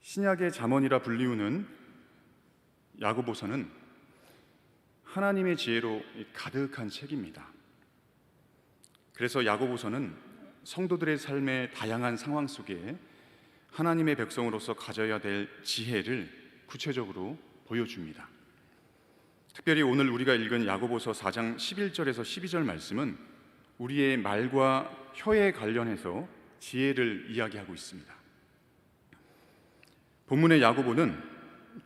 신약의 잠언이라 불리우는 야고보서는 하나님의 지혜로 가득한 책입니다. 그래서 야고보서는 성도들의 삶의 다양한 상황 속에 하나님의 백성으로서 가져야 될 지혜를 구체적으로 보여줍니다. 특별히 오늘 우리가 읽은 야고보서 4장 11절에서 12절 말씀은 우리의 말과 혀에 관련해서 지혜를 이야기하고 있습니다. 본문의 야고보는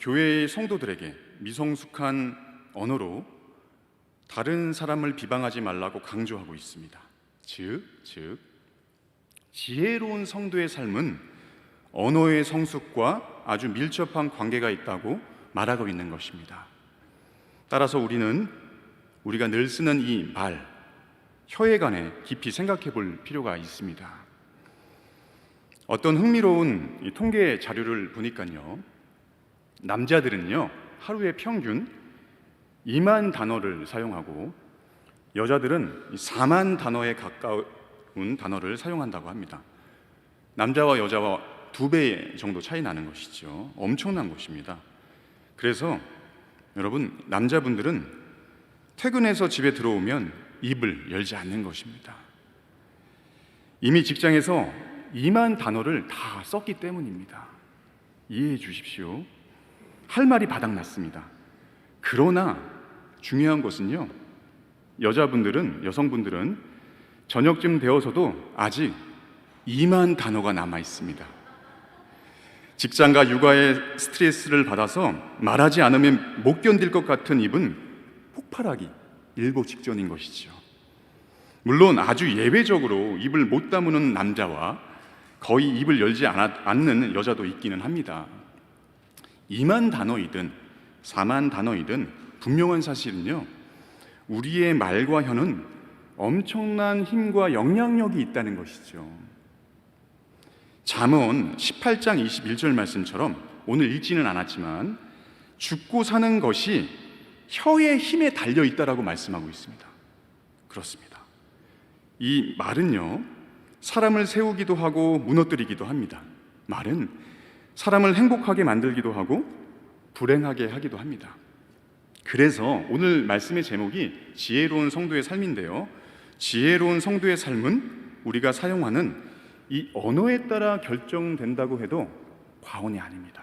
교회의 성도들에게 미성숙한 언어로 다른 사람을 비방하지 말라고 강조하고 있습니다. 즉 지혜로운 성도의 삶은 언어의 성숙과 아주 밀접한 관계가 있다고 말하고 있는 것입니다. 따라서 우리가 늘 쓰는 이 말, 혀에 관해 깊이 생각해 볼 필요가 있습니다. 어떤 흥미로운 이 통계 자료를 보니까요, 남자들은요 하루에 평균 2만 단어를 사용하고 여자들은 4만 단어에 가까운 단어를 사용한다고 합니다. 남자와 여자와 2배 정도 차이 나는 것이죠. 엄청난 것입니다. 그래서 여러분, 남자분들은 퇴근해서 집에 들어오면 입을 열지 않는 것입니다. 이미 직장에서 2만 단어를 다 썼기 때문입니다. 이해해 주십시오. 할 말이 바닥났습니다. 그러나 중요한 것은요, 여성분들은 저녁쯤 되어서도 아직 2만 단어가 남아 있습니다. 직장과 육아의 스트레스를 받아서 말하지 않으면 못 견딜 것 같은 입은 폭발하기 일보 직전인 것이죠. 물론 아주 예외적으로 입을 못 다무는 남자와 거의 입을 열지 않는 여자도 있기는 합니다. 2만 단어이든 4만 단어이든 분명한 사실은요, 우리의 말과 혀는 엄청난 힘과 영향력이 있다는 것이죠. 잠언 18장 21절 말씀처럼 오늘 읽지는 않았지만 죽고 사는 것이 혀의 힘에 달려 있다라고 말씀하고 있습니다. 그렇습니다. 이 말은요, 사람을 세우기도 하고 무너뜨리기도 합니다. 말은 사람을 행복하게 만들기도 하고 불행하게 하기도 합니다. 그래서 오늘 말씀의 제목이 지혜로운 성도의 삶인데요, 지혜로운 성도의 삶은 우리가 사용하는 이 언어에 따라 결정된다고 해도 과언이 아닙니다.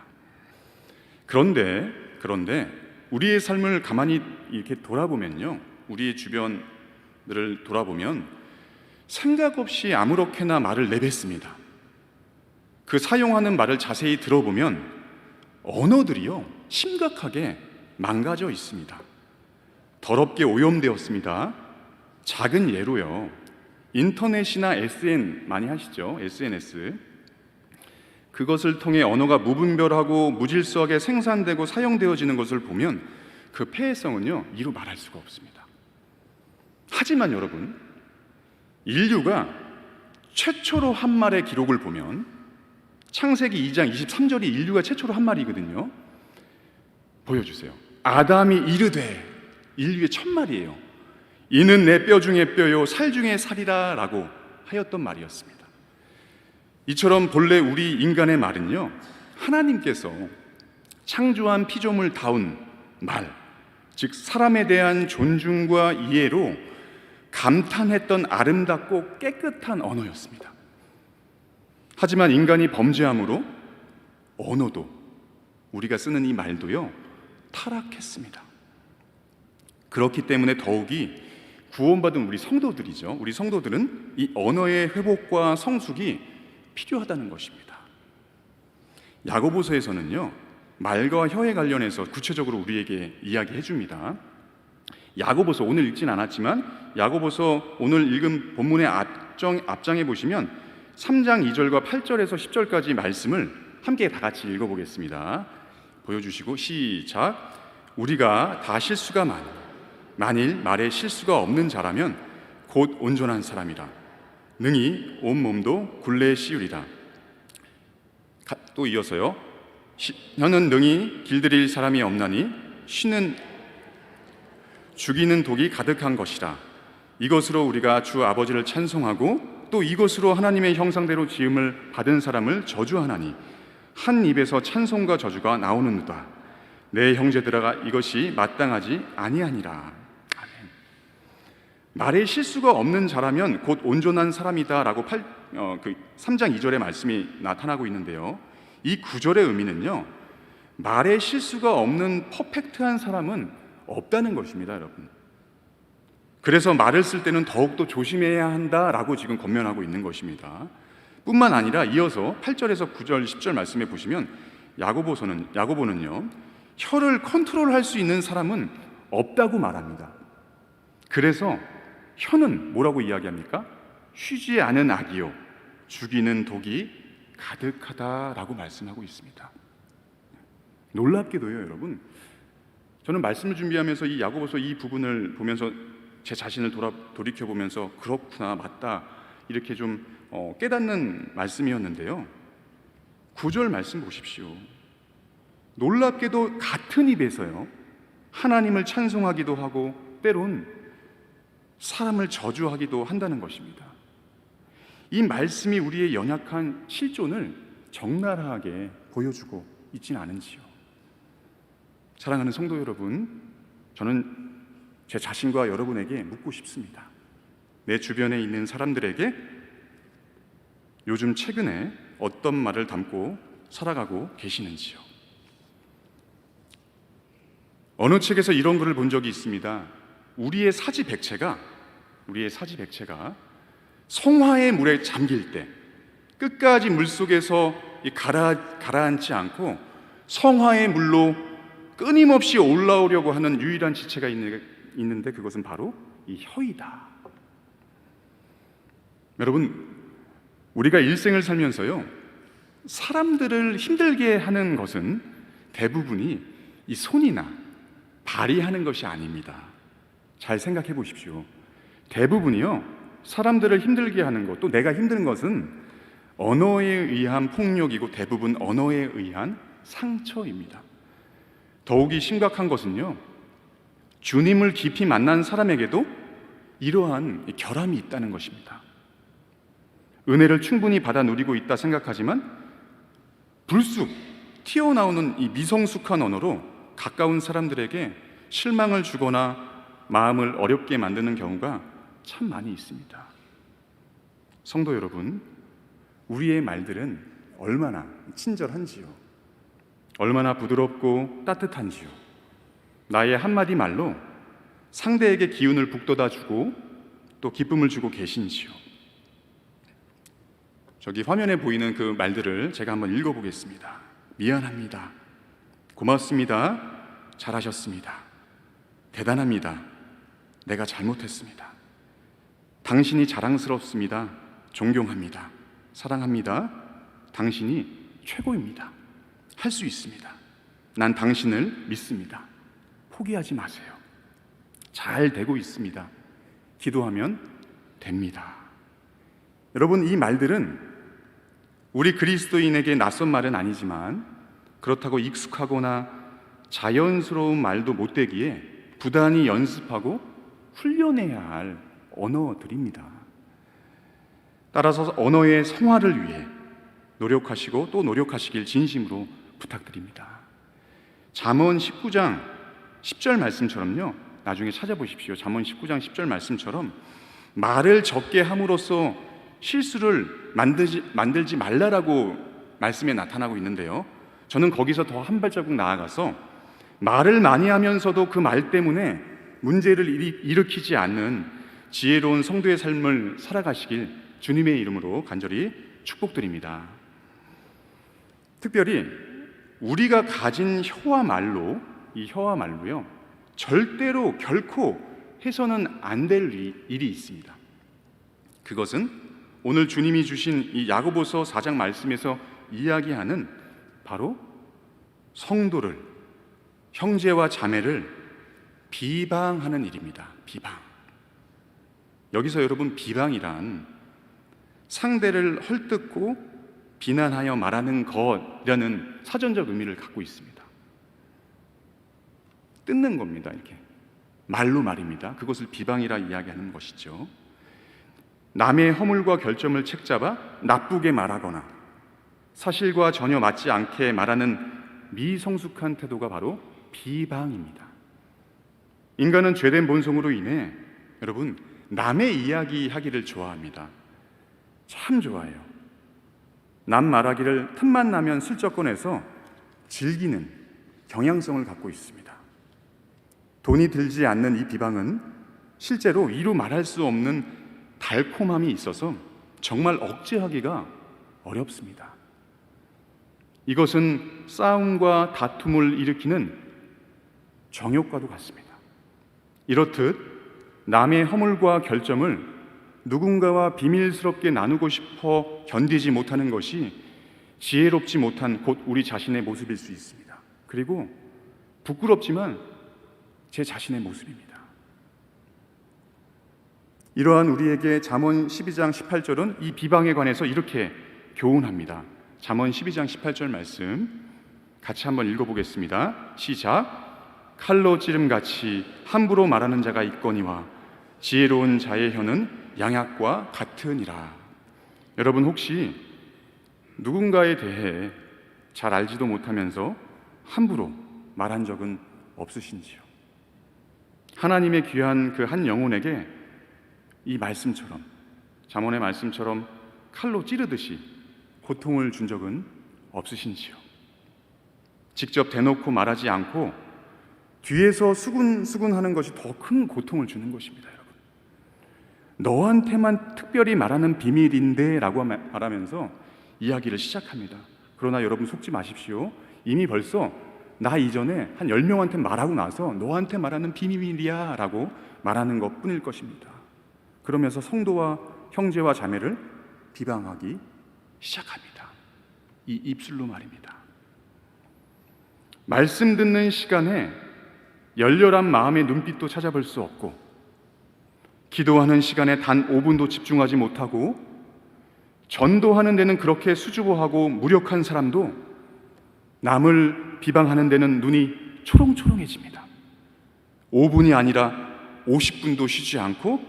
그런데 우리의 삶을 가만히 이렇게 돌아보면요, 우리의 주변을 돌아보면 생각 없이 아무렇게나 말을 내뱉습니다. 그 사용하는 말을 자세히 들어보면 언어들이요 심각하게 망가져 있습니다. 더럽게 오염되었습니다. 작은 예로요, 인터넷이나 SN 많이 하시죠? SNS. 그것을 통해 언어가 무분별하고 무질서하게 생산되고 사용되어지는 것을 보면 그 폐해성은요 이루 말할 수가 없습니다. 하지만 여러분, 인류가 최초로 한 말의 기록을 보면 창세기 2장 23절이 인류가 최초로 한 말이거든요. 보여주세요. 아담이 이르되, 인류의 첫 말이에요. 이는 내 뼈 중에 뼈요 살 중에 살이라 라고 하였던 말이었습니다. 이처럼 본래 우리 인간의 말은요, 하나님께서 창조한 피조물다운 말, 즉 사람에 대한 존중과 이해로 감탄했던 아름답고 깨끗한 언어였습니다. 하지만 인간이 범죄함으로 언어도, 우리가 쓰는 이 말도요 타락했습니다. 그렇기 때문에 더욱이 구원받은 우리 성도들이죠, 우리 성도들은 이 언어의 회복과 성숙이 필요하다는 것입니다. 야고보서에서는요 말과 혀에 관련해서 구체적으로 우리에게 이야기해 줍니다. 야고보서, 오늘 읽진 않았지만 야고보서 오늘 읽은 본문의 앞장에 보시면 3장 2절과 8절에서 10절까지 말씀을 함께 다 같이 읽어보겠습니다. 보여주시고 시작. 우리가 다 실수가 만일 말에 실수가 없는 자라면 곧 온전한 사람이라 능히 온 몸도 굴레에 씌우리라. 또 이어서요, 혀는 능히 길들일 사람이 없나니 쉬는 죽이는 독이 가득한 것이라. 이것으로 우리가 주 아버지를 찬송하고 또 이것으로 하나님의 형상대로 지음을 받은 사람을 저주하나니 한 입에서 찬송과 저주가 나오는도다. 내 형제들아 이것이 마땅하지 아니하니라. 아멘. 말에 실수가 없는 자라면 곧 온전한 사람이다라고 3장 2절의 말씀이 나타나고 있는데요. 이 구절의 의미는요, 말에 실수가 없는 퍼펙트한 사람은 없다는 것입니다, 여러분. 그래서 말을 쓸 때는 더욱더 조심해야 한다라고 지금 권면하고 있는 것입니다. 뿐만 아니라 이어서 8절에서 9절, 10절 말씀에 보시면 야고보는요, 혀를 컨트롤할 수 있는 사람은 없다고 말합니다. 그래서 혀는 뭐라고 이야기합니까? 쉬지 않은 악이요 죽이는 독이 가득하다라고 말씀하고 있습니다. 놀랍게도요, 여러분, 저는 말씀을 준비하면서 이 야고보서 이 부분을 보면서 제 자신을 돌이켜보면서 그렇구나, 맞다, 이렇게 좀 깨닫는 말씀이었는데요. 9절 말씀 보십시오. 놀랍게도 같은 입에서요, 하나님을 찬송하기도 하고 때론 사람을 저주하기도 한다는 것입니다. 이 말씀이 우리의 연약한 실존을 적나라하게 보여주고 있지는 않은지요. 사랑하는 성도 여러분, 저는 제 자신과 여러분에게 묻고 싶습니다. 내 주변에 있는 사람들에게 요즘 최근에 어떤 말을 담고 살아가고 계시는지요. 어느 책에서 이런 글을 본 적이 있습니다. 우리의 사지 백체가 성화의 물에 잠길 때 끝까지 물속에서 가라앉지 않고 성화의 물로 끊임없이 올라오려고 하는 유일한 지체가 있는데 그것은 바로 이 혀이다. 여러분, 우리가 일생을 살면서요, 사람들을 힘들게 하는 것은 대부분이 이 손이나 발이 하는 것이 아닙니다. 잘 생각해 보십시오. 대부분이요, 사람들을 힘들게 하는 것, 또 내가 힘든 것은 언어에 의한 폭력이고 대부분 언어에 의한 상처입니다. 더욱이 심각한 것은요, 주님을 깊이 만난 사람에게도 이러한 결함이 있다는 것입니다. 은혜를 충분히 받아 누리고 있다 생각하지만 불쑥 튀어나오는 이 미성숙한 언어로 가까운 사람들에게 실망을 주거나 마음을 어렵게 만드는 경우가 참 많이 있습니다. 성도 여러분, 우리의 말들은 얼마나 친절한지요, 얼마나 부드럽고 따뜻한지요. 나의 한마디 말로 상대에게 기운을 북돋아 주고 또 기쁨을 주고 계신지요. 저기 화면에 보이는 그 말들을 제가 한번 읽어보겠습니다. 미안합니다. 고맙습니다. 잘하셨습니다. 대단합니다. 내가 잘못했습니다. 당신이 자랑스럽습니다. 존경합니다. 사랑합니다. 당신이 최고입니다. 할 수 있습니다. 난 당신을 믿습니다. 포기하지 마세요. 잘 되고 있습니다. 기도하면 됩니다. 여러분, 이 말들은 우리 그리스도인에게 낯선 말은 아니지만 그렇다고 익숙하거나 자연스러운 말도 못 되기에 부단히 연습하고 훈련해야 할 언어들입니다. 따라서 언어의 성화를 위해 노력하시고 또 노력하시길 진심으로 부탁드립니다. 잠언 19장 10절 말씀처럼요, 나중에 찾아보십시오. 잠언 19장 10절 말씀처럼 말을 적게 함으로써 실수를 만들지 말라라고 말씀에 나타나고 있는데요, 저는 거기서 더 한 발자국 나아가서 말을 많이 하면서도 그 말 때문에 문제를 일으키지 않는 지혜로운 성도의 삶을 살아가시길 주님의 이름으로 간절히 축복드립니다. 특별히 우리가 가진 혀와 말로, 이 혀와 말로요, 절대로 결코 해서는 안 될 일이 있습니다. 그것은 오늘 주님이 주신 이 야고보서 4장 말씀에서 이야기하는 바로 성도를, 형제와 자매를 비방하는 일입니다. 비방. 여기서 여러분, 비방이란 상대를 헐뜯고 비난하여 말하는 것이라는 사전적 의미를 갖고 있습니다. 뜯는 겁니다. 이렇게 말로 말입니다. 그것을 비방이라 이야기하는 것이죠. 남의 허물과 결점을 책잡아 나쁘게 말하거나 사실과 전혀 맞지 않게 말하는 미성숙한 태도가 바로 비방입니다. 인간은 죄된 본성으로 인해 여러분 남의 이야기 하기를 좋아합니다. 참 좋아해요. 남 말하기를 틈만 나면 슬쩍 꺼내서 즐기는 경향성을 갖고 있습니다. 돈이 들지 않는 이 비방은 실제로 이루 말할 수 없는 달콤함이 있어서 정말 억제하기가 어렵습니다. 이것은 싸움과 다툼을 일으키는 정욕과도 같습니다. 이렇듯 남의 허물과 결점을 누군가와 비밀스럽게 나누고 싶어 견디지 못하는 것이 지혜롭지 못한 곧 우리 자신의 모습일 수 있습니다. 그리고 부끄럽지만 제 자신의 모습입니다. 이러한 우리에게 잠언 12장 18절은 이 비방에 관해서 이렇게 교훈합니다. 잠언 12장 18절 말씀 같이 한번 읽어보겠습니다. 시작. 칼로 찌름같이 함부로 말하는 자가 있거니와 지혜로운 자의 혀는 양약과 같으니라. 여러분 혹시 누군가에 대해 잘 알지도 못하면서 함부로 말한 적은 없으신지요? 하나님의 귀한 그 한 영혼에게 이 말씀처럼, 잠언의 말씀처럼 칼로 찌르듯이 고통을 준 적은 없으신지요? 직접 대놓고 말하지 않고 뒤에서 수군수군하는 것이 더 큰 고통을 주는 것입니다. 여러분, 너한테만 특별히 말하는 비밀인데 라고 말하면서 이야기를 시작합니다. 그러나 여러분 속지 마십시오. 이미 벌써 나 이전에 한 10명한테 말하고 나서 너한테 말하는 비밀이야 라고 말하는 것 뿐일 것입니다. 그러면서 성도와 형제와 자매를 비방하기 시작합니다. 이 입술로 말입니다. 말씀 듣는 시간에 열렬한 마음의 눈빛도 찾아볼 수 없고, 기도하는 시간에 단 5분도 집중하지 못하고, 전도하는 데는 그렇게 수줍어하고 무력한 사람도 남을 비방하는 데는 눈이 초롱초롱해집니다. 5분이 아니라 50분도 쉬지 않고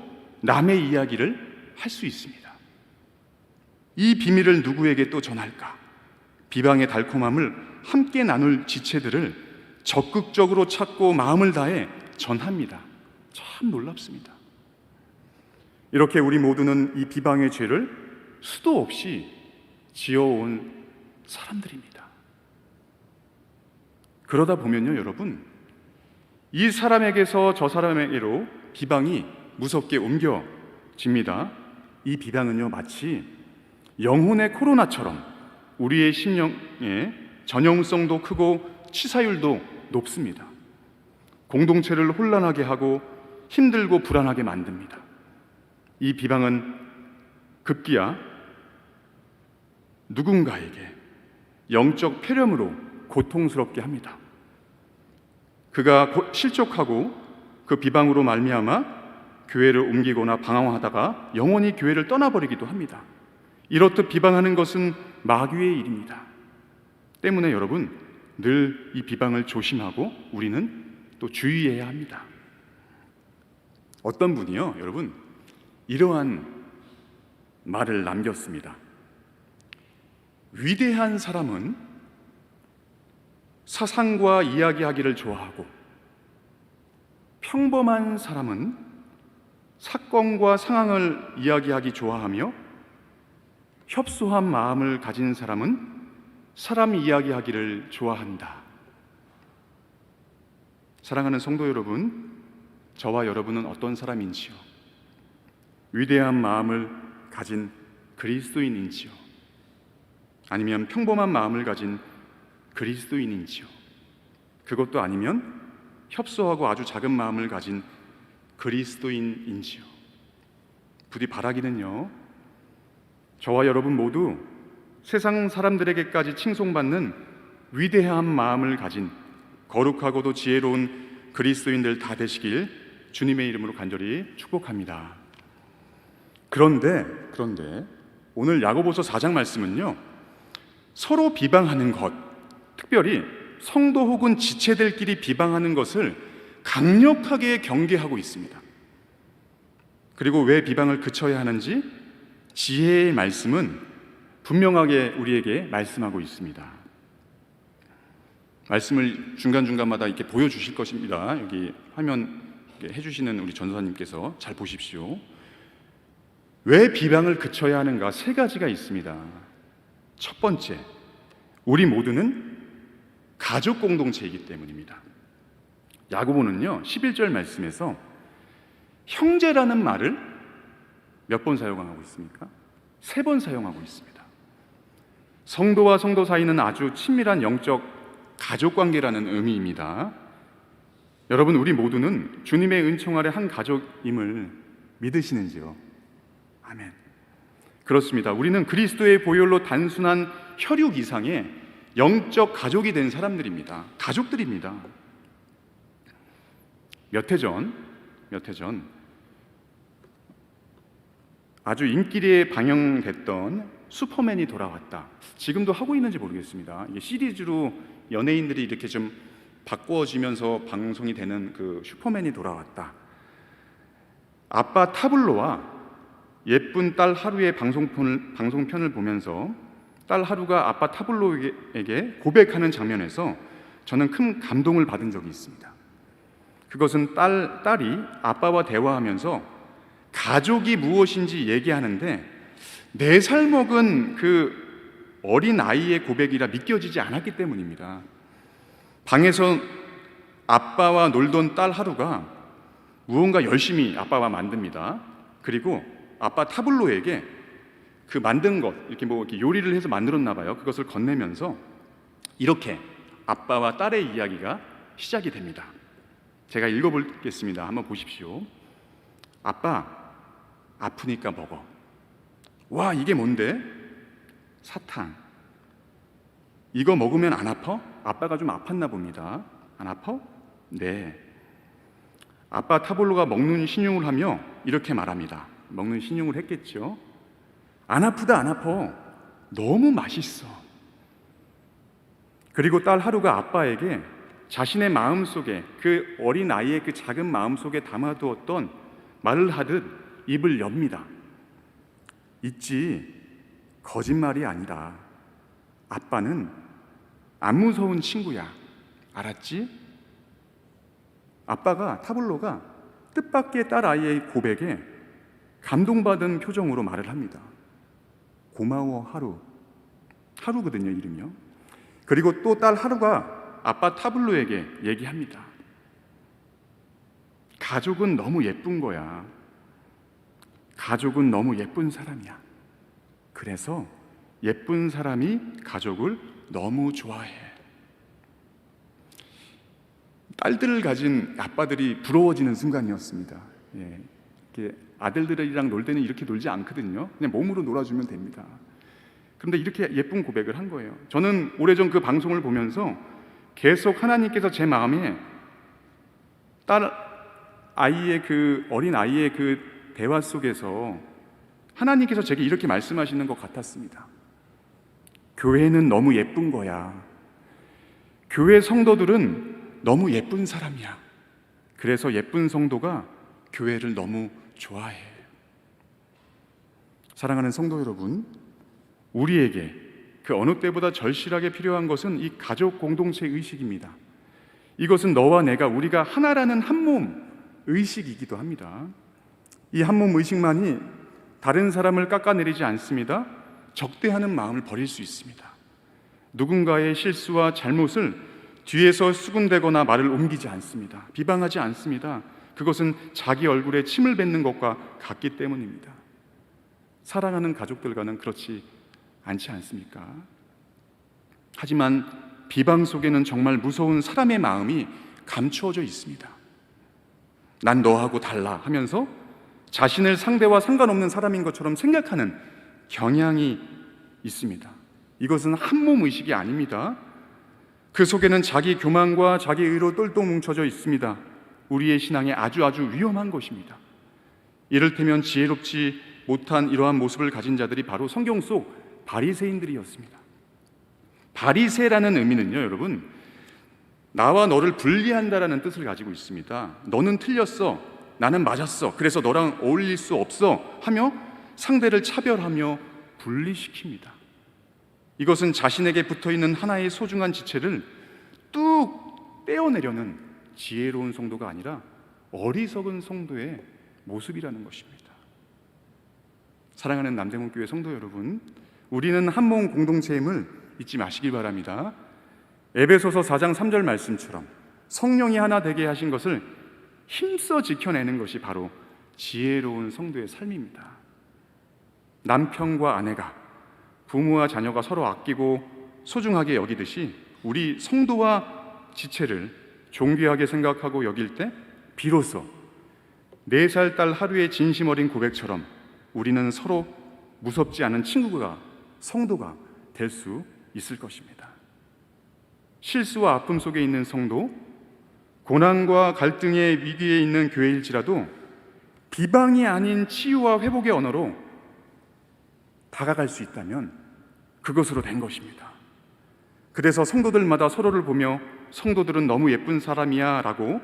남의 이야기를 할 수 있습니다. 이 비밀을 누구에게 또 전할까? 비방의 달콤함을 함께 나눌 지체들을 적극적으로 찾고 마음을 다해 전합니다. 참 놀랍습니다. 이렇게 우리 모두는 이 비방의 죄를 수도 없이 지어온 사람들입니다. 그러다 보면요, 여러분, 이 사람에게서 저 사람에게로 비방이 무섭게 옮겨집니다. 이 비방은요, 마치 영혼의 코로나처럼 우리의 심령의 전형성도 크고 치사율도 높습니다. 공동체를 혼란하게 하고 힘들고 불안하게 만듭니다. 이 비방은 급기야 누군가에게 영적 폐렴으로 고통스럽게 합니다. 그가 실족하고 그 비방으로 말미암아 교회를 옮기거나 방황하다가 영원히 교회를 떠나버리기도 합니다. 이렇듯 비방하는 것은 마귀의 일입니다. 때문에 여러분, 늘 이 비방을 조심하고 우리는 또 주의해야 합니다. 어떤 분이요, 여러분, 이러한 말을 남겼습니다. 위대한 사람은 사상과 이야기하기를 좋아하고, 평범한 사람은 사건과 상황을 이야기하기 좋아하며, 협소한 마음을 가진 사람은 사람 이야기하기를 좋아한다. 사랑하는 성도 여러분, 저와 여러분은 어떤 사람인지요? 위대한 마음을 가진 그리스도인인지요? 아니면 평범한 마음을 가진 그리스도인인지요? 그것도 아니면 협소하고 아주 작은 마음을 가진 그리스도인인지요? 부디 바라기는요, 저와 여러분 모두 세상 사람들에게까지 칭송받는 위대한 마음을 가진 거룩하고도 지혜로운 그리스도인들 다 되시길 주님의 이름으로 간절히 축복합니다. 그런데 오늘 야고보서 4장 말씀은요, 서로 비방하는 것, 특별히 성도 혹은 지체들끼리 비방하는 것을 강력하게 경계하고 있습니다. 그리고 왜 비방을 그쳐야 하는지 지혜의 말씀은 분명하게 우리에게 말씀하고 있습니다. 말씀을 중간중간마다 이렇게 보여주실 것입니다. 여기 화면 해주시는 우리 전도사님께서 잘 보십시오. 왜 비방을 그쳐야 하는가? 세 가지가 있습니다. 첫 번째, 우리 모두는 가족 공동체이기 때문입니다. 야고보는요 11절 말씀에서 형제라는 말을 몇 번 사용하고 있습니까? 3번 사용하고 있습니다. 성도와 성도 사이는 아주 친밀한 영적 가족관계라는 의미입니다. 여러분, 우리 모두는 주님의 은총 아래 한 가족임을 믿으시는지요? 아멘. 그렇습니다. 우리는 그리스도의 보혈로 단순한 혈육 이상의 영적 가족이 된 사람들입니다. 가족들입니다. 몇 해 전 아주 인기리에 방영됐던 슈퍼맨이 돌아왔다. 지금도 하고 있는지 모르겠습니다. 이게 시리즈로 연예인들이 이렇게 좀 바꿔지면서 방송이 되는 그 슈퍼맨이 돌아왔다. 아빠 타블로와 예쁜 딸 하루의 방송편을 보면서 딸 하루가 아빠 타블로에게 고백하는 장면에서 저는 큰 감동을 받은 적이 있습니다. 그것은 딸이 아빠와 대화하면서 가족이 무엇인지 얘기하는데 4살 먹은 그 어린 아이의 고백이라 믿겨지지 않았기 때문입니다. 방에서 아빠와 놀던 딸 하루가 무언가 열심히 아빠와 만듭니다. 그리고 아빠 타블로에게 그 만든 것, 이렇게 요리를 해서 만들었나 봐요. 그것을 건네면서 이렇게 아빠와 딸의 이야기가 시작이 됩니다. 제가 읽어보겠습니다. 한번 보십시오. 아빠, 아프니까 먹어. 와, 이게 뭔데? 사탕. 이거 먹으면 안 아파? 아빠가 좀 아팠나 봅니다. 안 아파? 네. 아빠 타블로가 먹는 신용을 하며 이렇게 말합니다. 먹는 신용을 했겠죠. 안 아프다, 안 아파. 너무 맛있어. 그리고 딸 하루가 아빠에게 자신의 마음속에, 그 어린 아이의 그 작은 마음속에 담아두었던 말을 하듯 입을 엽니다. 있지, 거짓말이 아니라 아빠는 안 무서운 친구야. 알았지? 아빠가, 타블로가 뜻밖의 딸 아이의 고백에 감동받은 표정으로 말을 합니다. 고마워 하루거든요, 이름이요. 그리고 또 딸 하루가 아빠 타블로에게 얘기합니다. 가족은 너무 예쁜 거야. 가족은 너무 예쁜 사람이야. 그래서 예쁜 사람이 가족을 너무 좋아해. 딸들을 가진 아빠들이 부러워지는 순간이었습니다. 이렇게 아들들이랑 놀 때는 이렇게 놀지 않거든요. 그냥 몸으로 놀아주면 됩니다. 그런데 이렇게 예쁜 고백을 한 거예요. 저는 오래전 그 방송을 보면서 계속 하나님께서 제 마음에 딸 아이의 그 어린 아이의 그 대화 속에서 하나님께서 제게 이렇게 말씀하시는 것 같았습니다. 교회는 너무 예쁜 거야. 교회 성도들은 너무 예쁜 사람이야. 그래서 예쁜 성도가 교회를 너무 좋아해. 사랑하는 성도 여러분, 우리에게 그 어느 때보다 절실하게 필요한 것은 이 가족 공동체 의식입니다. 이것은 너와 내가, 우리가 하나라는 한몸 의식이기도 합니다. 이 한몸 의식만이 다른 사람을 깎아내리지 않습니다. 적대하는 마음을 버릴 수 있습니다. 누군가의 실수와 잘못을 뒤에서 수군대거나 말을 옮기지 않습니다. 비방하지 않습니다. 그것은 자기 얼굴에 침을 뱉는 것과 같기 때문입니다. 사랑하는 가족들과는 그렇지 않지 않습니까? 하지만 비방 속에는 정말 무서운 사람의 마음이 감추어져 있습니다. 난 너하고 달라 하면서 자신을 상대와 상관없는 사람인 것처럼 생각하는 경향이 있습니다. 이것은 한몸 의식이 아닙니다. 그 속에는 자기 교만과 자기 의로 똘똘 뭉쳐져 있습니다. 우리의 신앙에 아주 위험한 것입니다. 이를테면 지혜롭지 못한 이러한 모습을 가진 자들이 바로 성경 속 바리새인들이었습니다. 바리새라는 의미는요, 여러분, 나와 너를 분리한다라는 뜻을 가지고 있습니다. 너는 틀렸어, 나는 맞았어, 그래서 너랑 어울릴 수 없어 하며 상대를 차별하며 분리시킵니다. 이것은 자신에게 붙어있는 하나의 소중한 지체를 뚝 떼어내려는 지혜로운 성도가 아니라 어리석은 성도의 모습이라는 것입니다. 사랑하는 남대문교회 성도 여러분, 우리는 한 몸 공동체임을 잊지 마시길 바랍니다. 에베소서 4장 3절 말씀처럼 성령이 하나 되게 하신 것을 힘써 지켜내는 것이 바로 지혜로운 성도의 삶입니다. 남편과 아내가, 부모와 자녀가 서로 아끼고 소중하게 여기듯이 우리 성도와 지체를 존귀하게 생각하고 여길 때 비로소 4살 딸 하루의 진심 어린 고백처럼 우리는 서로 무섭지 않은 친구가, 성도가 될 수 있을 것입니다. 실수와 아픔 속에 있는 성도, 고난과 갈등의 위기에 있는 교회일지라도 비방이 아닌 치유와 회복의 언어로 다가갈 수 있다면 그것으로 된 것입니다. 그래서 성도들마다 서로를 보며 성도들은 너무 예쁜 사람이야 라고,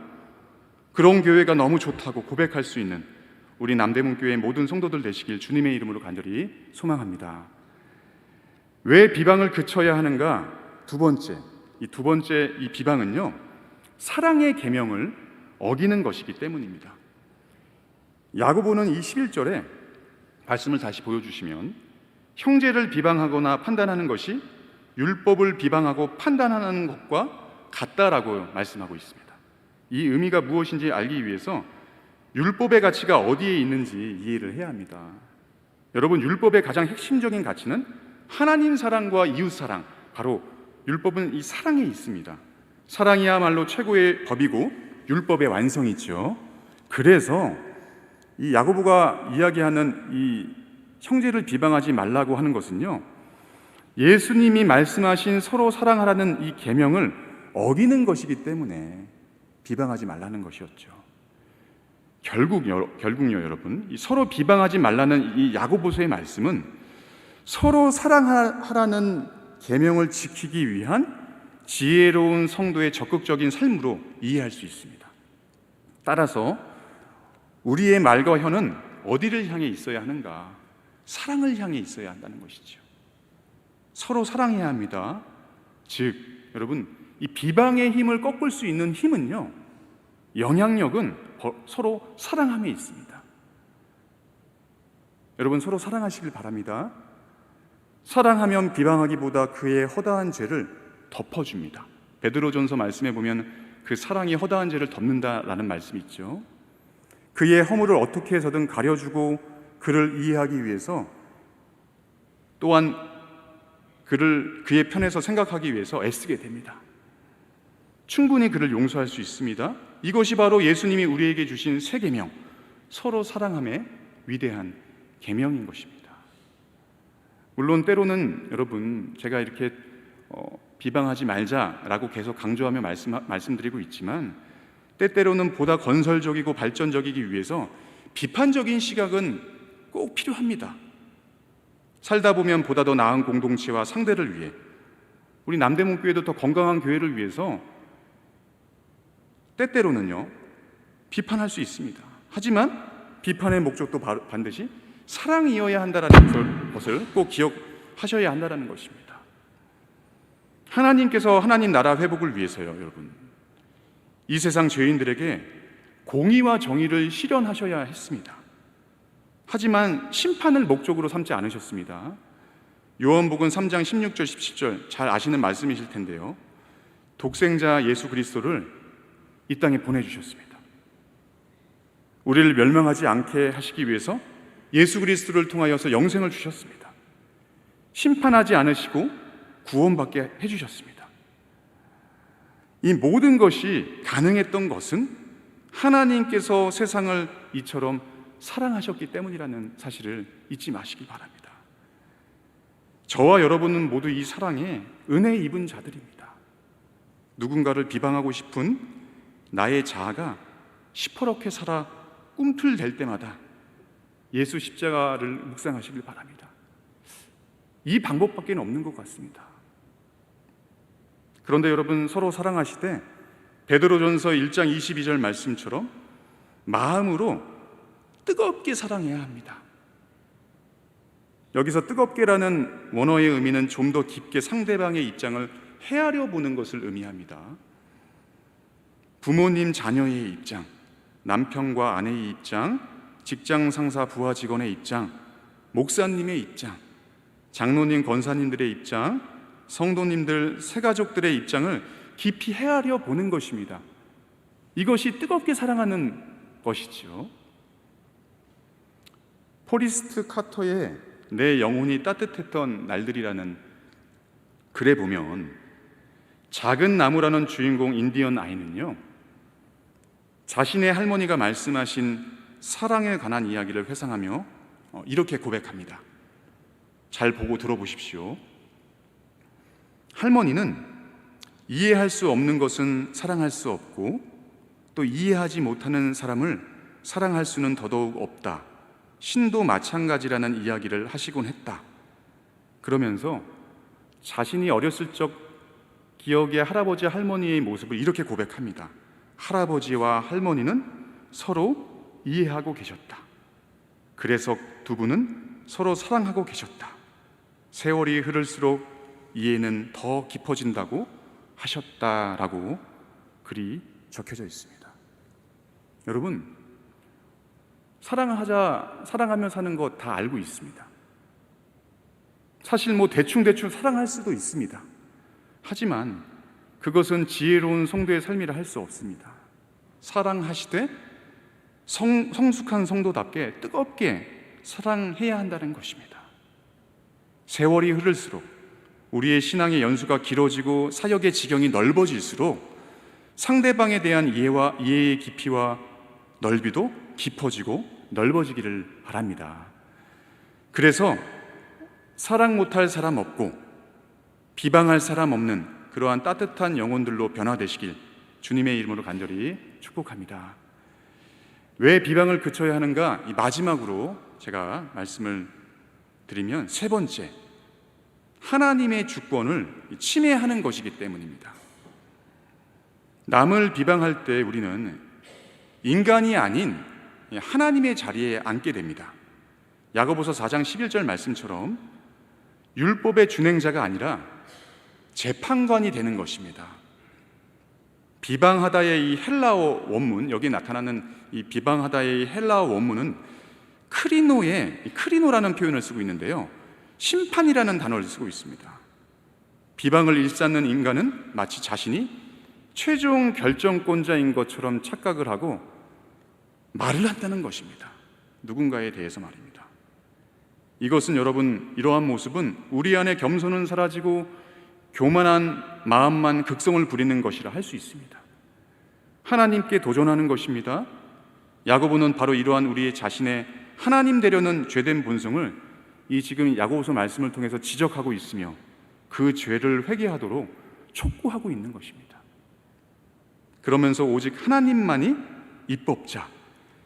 그런 교회가 너무 좋다고 고백할 수 있는 우리 남대문교회 모든 성도들 되시길 주님의 이름으로 간절히 소망합니다. 왜 비방을 그쳐야 하는가? 두 번째 이 비방은요, 사랑의 계명을 어기는 것이기 때문입니다. 야고보는 이 11절에 말씀을 다시 보여주시면 형제를 비방하거나 판단하는 것이 율법을 비방하고 판단하는 것과 같다라고 말씀하고 있습니다. 이 의미가 무엇인지 알기 위해서 율법의 가치가 어디에 있는지 이해를 해야 합니다. 여러분, 율법의 가장 핵심적인 가치는 하나님 사랑과 이웃 사랑, 바로 율법은 이 사랑에 있습니다. 사랑이야말로 최고의 법이고 율법의 완성이죠. 그래서 이 야고보가 이야기하는 이 형제를 비방하지 말라고 하는 것은요, 예수님이 말씀하신 서로 사랑하라는 이 계명을 어기는 것이기 때문에 비방하지 말라는 것이었죠. 결국요 여러분, 이 서로 비방하지 말라는 이 야고보서의 말씀은 서로 사랑하라는 계명을 지키기 위한 지혜로운 성도의 적극적인 삶으로 이해할 수 있습니다. 따라서 우리의 말과 혀는 어디를 향해 있어야 하는가? 사랑을 향해 있어야 한다는 것이죠. 서로 사랑해야 합니다. 즉, 여러분, 이 비방의 힘을 꺾을 수 있는 힘은요, 영향력은 서로 사랑함에 있습니다. 여러분, 서로 사랑하시길 바랍니다. 사랑하면 비방하기보다 그의 허다한 죄를 덮어줍니다. 베드로전서 말씀에 보면 그 사랑이 허다한 죄를 덮는다라는 말씀이 있죠. 그의 허물을 어떻게 해서든 가려주고 그를 이해하기 위해서, 또한 그의 편에서 생각하기 위해서 애쓰게 됩니다. 충분히 그를 용서할 수 있습니다. 이것이 바로 예수님이 우리에게 주신 새 계명, 서로 사랑함의 위대한 계명인 것입니다. 물론 때로는 여러분, 제가 이렇게 비방하지 말자라고 계속 강조하며 말씀드리고 있지만, 때때로는 보다 건설적이고 발전적이기 위해서 비판적인 시각은 꼭 필요합니다. 살다 보면 보다 더 나은 공동체와 상대를 위해, 우리 남대문교회도 더 건강한 교회를 위해서 때때로는요, 비판할 수 있습니다. 하지만 비판의 목적도 반드시 사랑이어야 한다는 것을 꼭 기억하셔야 한다는 것입니다. 하나님께서 하나님 나라 회복을 위해서요, 여러분, 이 세상 죄인들에게 공의와 정의를 실현하셔야 했습니다. 하지만 심판을 목적으로 삼지 않으셨습니다. 요한복음 3장 16절 17절 잘 아시는 말씀이실 텐데요, 독생자 예수 그리스도를 이 땅에 보내주셨습니다. 우리를 멸망하지 않게 하시기 위해서 예수 그리스도를 통하여서 영생을 주셨습니다. 심판하지 않으시고 구원받게 해주셨습니다. 이 모든 것이 가능했던 것은 하나님께서 세상을 이처럼 사랑하셨기 때문이라는 사실을 잊지 마시기 바랍니다. 저와 여러분은 모두 이 사랑에 은혜 입은 자들입니다. 누군가를 비방하고 싶은 나의 자아가 시퍼렇게 살아 꿈틀댈 때마다 예수 십자가를 묵상하시길 바랍니다. 이 방법밖에 없는 것 같습니다. 그런데 여러분, 서로 사랑하시되 베드로전서 1장 22절 말씀처럼 마음으로 뜨겁게 사랑해야 합니다. 여기서 뜨겁게라는 원어의 의미는 좀 더 깊게 상대방의 입장을 헤아려 보는 것을 의미합니다. 부모님, 자녀의 입장, 남편과 아내의 입장, 직장 상사, 부하 직원의 입장, 목사님의 입장, 장로님, 권사님들의 입장, 성도님들, 새가족들의 입장을 깊이 헤아려 보는 것입니다. 이것이 뜨겁게 사랑하는 것이죠. 포리스트 카터의 내 영혼이 따뜻했던 날들이라는 글에 보면 작은 나무라는 주인공 인디언 아이는요, 자신의 할머니가 말씀하신 사랑에 관한 이야기를 회상하며 이렇게 고백합니다. 잘 보고 들어보십시오. 할머니는 이해할 수 없는 것은 사랑할 수 없고 또 이해하지 못하는 사람을 사랑할 수는 더더욱 없다. 신도 마찬가지라는 이야기를 하시곤 했다. 그러면서 자신이 어렸을 적 기억의 할아버지 할머니의 모습을 이렇게 고백합니다. 할아버지와 할머니는 서로 이해하고 계셨다. 그래서 두 분은 서로 사랑하고 계셨다. 세월이 흐를수록 이해는 더 깊어진다고 하셨다라고 글이 적혀져 있습니다. 여러분, 사랑하며 사는 거 다 알고 있습니다. 사실 대충 사랑할 수도 있습니다. 하지만 그것은 지혜로운 성도의 삶이라 할 수 없습니다. 사랑하시되 성숙한 성도답게 뜨겁게 사랑해야 한다는 것입니다. 세월이 흐를수록 우리의 신앙의 연수가 길어지고 사역의 지경이 넓어질수록 상대방에 대한 이해의 깊이와 넓이도 깊어지고 넓어지기를 바랍니다. 그래서 사랑 못할 사람 없고 비방할 사람 없는 그러한 따뜻한 영혼들로 변화되시길 주님의 이름으로 간절히 축복합니다. 왜 비방을 그쳐야 하는가? 이 마지막으로 제가 말씀을 드리면 세 번째, 하나님의 주권을 침해하는 것이기 때문입니다. 남을 비방할 때 우리는 인간이 아닌 하나님의 자리에 앉게 됩니다. 야고보서 4장 11절 말씀처럼 율법의 준행자가 아니라 재판관이 되는 것입니다. 비방하다의 이 헬라어 원문, 여기 나타나는 이 비방하다의 헬라어 원문은 크리노라는 표현을 쓰고 있는데요, 심판이라는 단어를 쓰고 있습니다. 비방을 일삼는 인간은 마치 자신이 최종 결정권자인 것처럼 착각을 하고 말을 한다는 것입니다. 누군가에 대해서 말입니다. 이것은 여러분, 이러한 모습은 우리 안에 겸손은 사라지고 교만한 마음만 극성을 부리는 것이라 할 수 있습니다. 하나님께 도전하는 것입니다. 야고보는 바로 이러한 우리의 자신의 하나님 되려는 죄된 본성을 이 지금 야고보서 말씀을 통해서 지적하고 있으며 그 죄를 회개하도록 촉구하고 있는 것입니다. 그러면서 오직 하나님만이 입법자,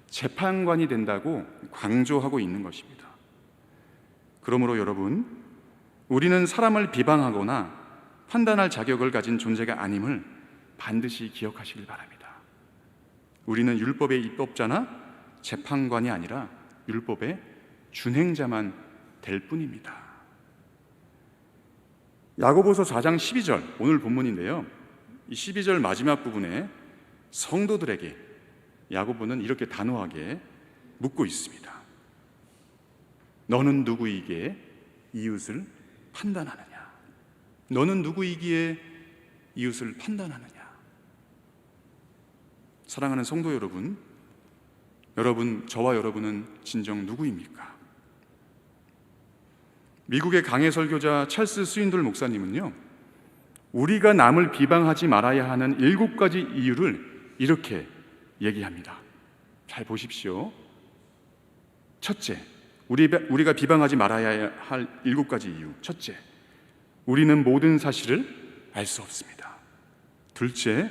재판관이 된다고 강조하고 있는 것입니다. 그러므로 여러분, 우리는 사람을 비방하거나 판단할 자격을 가진 존재가 아님을 반드시 기억하시길 바랍니다. 우리는 율법의 입법자나 재판관이 아니라 율법의 준행자만 될 뿐입니다. 야고보서 4장 12절, 오늘 본문인데요, 이 12절 마지막 부분에 성도들에게 야고보는 이렇게 단호하게 묻고 있습니다. 너는 누구이기에 이웃을 판단하느냐? 너는 누구이기에 이웃을 판단하느냐? 사랑하는 성도 여러분, 저와 여러분은 진정 누구입니까? 미국의 강해 설교자 찰스 스윈돌 목사님은요, 우리가 남을 비방하지 말아야 하는 7가지 이유를 이렇게 얘기합니다. 잘 보십시오. 첫째, 우리가 비방하지 말아야 할 7가지 이유. 첫째, 우리는 모든 사실을 알 수 없습니다. 둘째,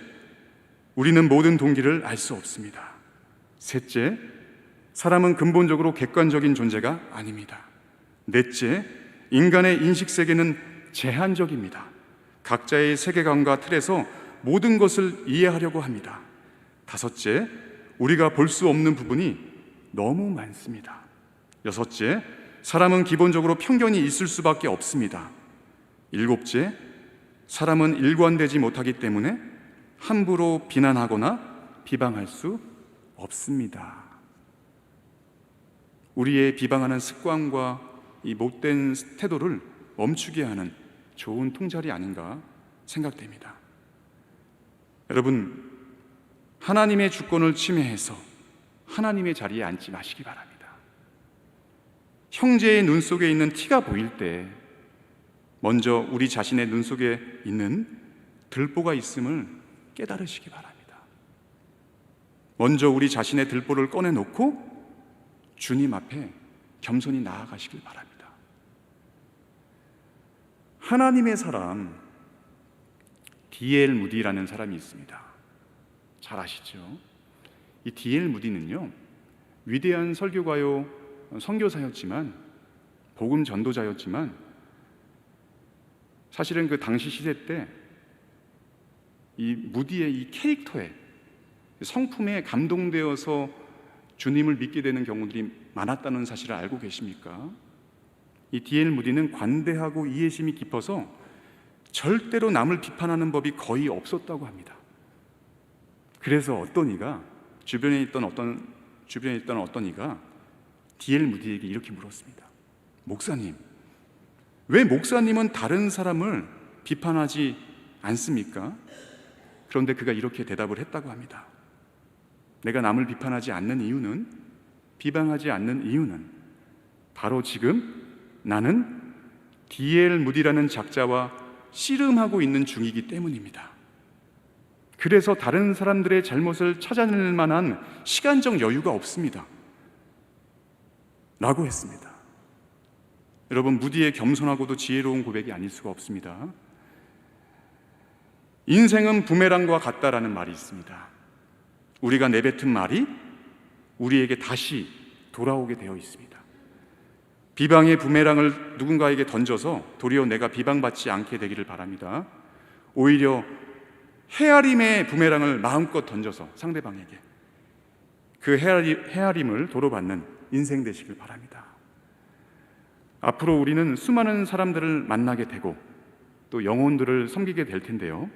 우리는 모든 동기를 알 수 없습니다. 셋째, 사람은 근본적으로 객관적인 존재가 아닙니다. 넷째, 인간의 인식 세계는 제한적입니다. 각자의 세계관과 틀에서 모든 것을 이해하려고 합니다. 다섯째, 우리가 볼 수 없는 부분이 너무 많습니다. 여섯째, 사람은 기본적으로 편견이 있을 수밖에 없습니다. 일곱째, 사람은 일관되지 못하기 때문에 함부로 비난하거나 비방할 수 없습니다. 우리의 비방하는 습관과 이 못된 태도를 멈추게 하는 좋은 통찰이 아닌가 생각됩니다. 여러분, 하나님의 주권을 침해해서 하나님의 자리에 앉지 마시기 바랍니다. 형제의 눈 속에 있는 티가 보일 때 먼저 우리 자신의 눈 속에 있는 들보가 있음을 깨달으시기 바랍니다. 먼저 우리 자신의 들보를 꺼내놓고 주님 앞에 겸손히 나아가시길 바랍니다. 하나님의 사람 D.L. 무디라는 사람이 있습니다. 잘 아시죠? 이 D.L. 무디는요, 위대한 설교가요, 선교사였지만, 복음 전도자였지만, 사실은 그 당시 시대 때 이 무디의 이 캐릭터에, 성품에 감동되어서 주님을 믿게 되는 경우들이 많았다는 사실을 알고 계십니까? 이 D.L. 무디는 관대하고 이해심이 깊어서 절대로 남을 비판하는 법이 거의 없었다고 합니다. 그래서 주변에 있던 어떤 이가 D.L. 무디에게 이렇게 물었습니다. 목사님, 왜 목사님은 다른 사람을 비판하지 않습니까? 그런데 그가 이렇게 대답을 했다고 합니다. 내가 남을 비판하지 않는 이유는, 비방하지 않는 이유는 바로 지금 나는 D.L. 무디라는 작자와 씨름하고 있는 중이기 때문입니다. 그래서 다른 사람들의 잘못을 찾아낼 만한 시간적 여유가 없습니다. 라고 했습니다. 여러분, 무디의 겸손하고도 지혜로운 고백이 아닐 수가 없습니다. 인생은 부메랑과 같다라는 말이 있습니다. 우리가 내뱉은 말이 우리에게 다시 돌아오게 되어 있습니다. 비방의 부메랑을 누군가에게 던져서 도리어 내가 비방받지 않게 되기를 바랍니다. 오히려 헤아림의 부메랑을 마음껏 던져서 상대방에게 그 헤아림을 도로받는 인생 되시길 바랍니다. 앞으로 우리는 수많은 사람들을 만나게 되고 또 영혼들을 섬기게 될 텐데요,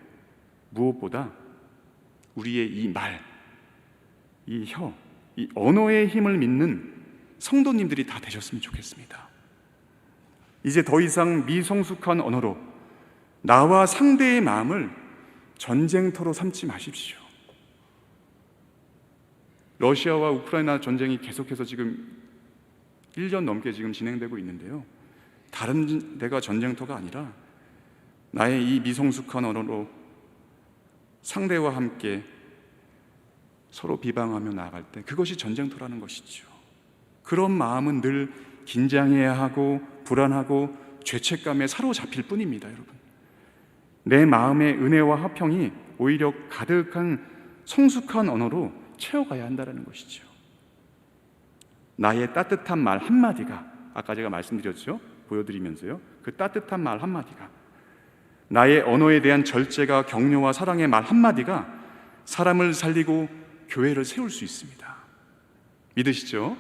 무엇보다 우리의 이 말, 이 혀, 이 언어의 힘을 믿는 성도님들이 다 되셨으면 좋겠습니다. 이제 더 이상 미성숙한 언어로 나와 상대의 마음을 전쟁터로 삼지 마십시오. 러시아와 우크라이나 전쟁이 계속해서 지금 1년 넘게 지금 진행되고 있는데요, 다른 데가 전쟁터가 아니라 나의 이 미성숙한 언어로 상대와 함께 서로 비방하며 나아갈 때 그것이 전쟁터라는 것이죠. 그런 마음은 늘 긴장해야 하고 불안하고 죄책감에 사로잡힐 뿐입니다. 여러분, 내 마음의 은혜와 화평이 오히려 가득한 성숙한 언어로 채워가야 한다는 것이죠. 나의 따뜻한 말 한마디가, 아까 제가 말씀드렸죠, 보여드리면서요, 그 따뜻한 말 한마디가, 나의 언어에 대한 절제가 격려와 사랑의 말 한마디가 사람을 살리고 교회를 세울 수 있습니다. 믿으시죠?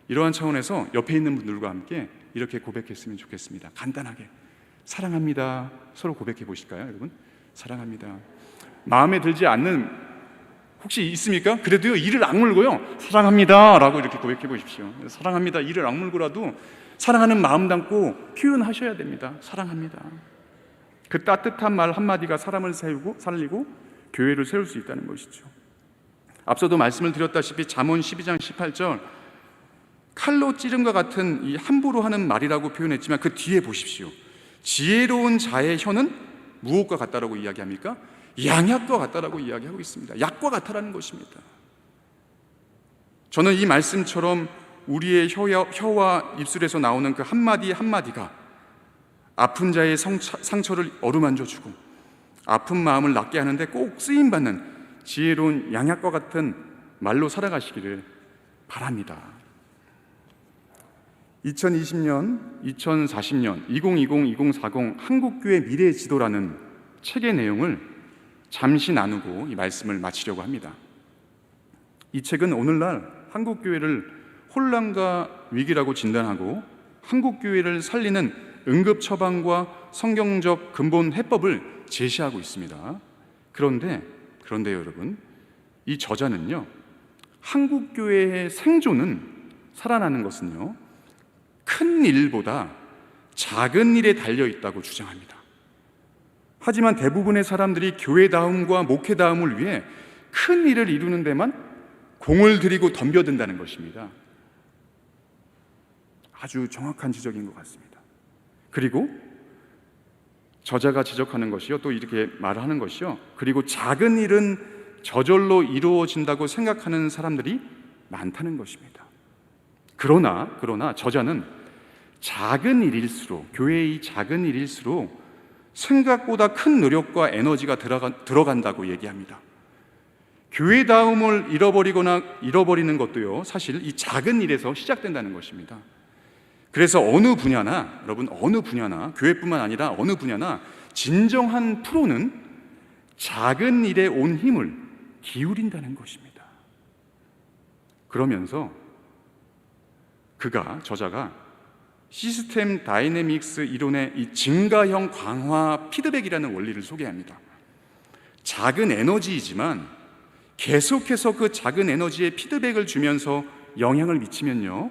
이러한 차원에서 옆에 있는 분들과 함께 이렇게 고백했으면 좋겠습니다. 간단하게 사랑합니다. 서로 고백해 보실까요, 여러분? 사랑합니다. 마음에 들지 않는 혹시 있습니까? 그래도요, 이를 악물고요, 사랑합니다 라고 이렇게 고백해 보십시오. 사랑합니다, 이를 악물고라도 사랑하는 마음 담고 표현하셔야 됩니다. 사랑합니다. 그 따뜻한 말 한마디가 사람을 살리고 교회를 세울 수 있다는 것이죠. 앞서도 말씀을 드렸다시피 잠언 12장 18절, 칼로 찌름과 같은 이 함부로 하는 말이라고 표현했지만 그 뒤에 보십시오. 지혜로운 자의 혀는 무엇과 같다라고 이야기합니까? 양약과 같다라고 이야기하고 있습니다. 약과 같다라는 것입니다. 저는 이 말씀처럼 우리의 혀와 입술에서 나오는 그 한마디 한마디가 아픈 자의 상처를 어루만져주고 아픈 마음을 낫게 하는데 꼭 쓰임받는 지혜로운 양약과 같은 말로 살아가시기를 바랍니다. 2020년, 2040년, 2020-2040 한국교회 미래 지도라는 책의 내용을 잠시 나누고 이 말씀을 마치려고 합니다. 이 책은 오늘날 한국교회를 혼란과 위기라고 진단하고 한국교회를 살리는 응급 처방과 성경적 근본 해법을 제시하고 있습니다. 그런데 여러분, 이 저자는요, 한국교회의 생존은, 살아나는 것은요, 큰 일보다 작은 일에 달려 있다고 주장합니다. 하지만 대부분의 사람들이 교회다움과 목회다움을 위해 큰 일을 이루는 데만 공을 들이고 덤벼든다는 것입니다. 아주 정확한 지적인 것 같습니다. 그리고 저자가 지적하는 것이요, 또 이렇게 말하는 것이요, 그리고 작은 일은 저절로 이루어진다고 생각하는 사람들이 많다는 것입니다. 그러나 저자는 작은 일일수록, 교회의 작은 일일수록 생각보다 큰 노력과 에너지가 들어간다고 얘기합니다. 교회다움을 잃어버리는 것도요, 사실 이 작은 일에서 시작된다는 것입니다. 그래서 어느 분야나, 여러분, 어느 분야나, 교회뿐만 아니라 어느 분야나 진정한 프로는 작은 일에 온 힘을 기울인다는 것입니다. 그러면서 저자가 시스템 다이내믹스 이론의 이 증가형 강화 피드백이라는 원리를 소개합니다. 작은 에너지이지만 계속해서 그 작은 에너지에 피드백을 주면서 영향을 미치면요,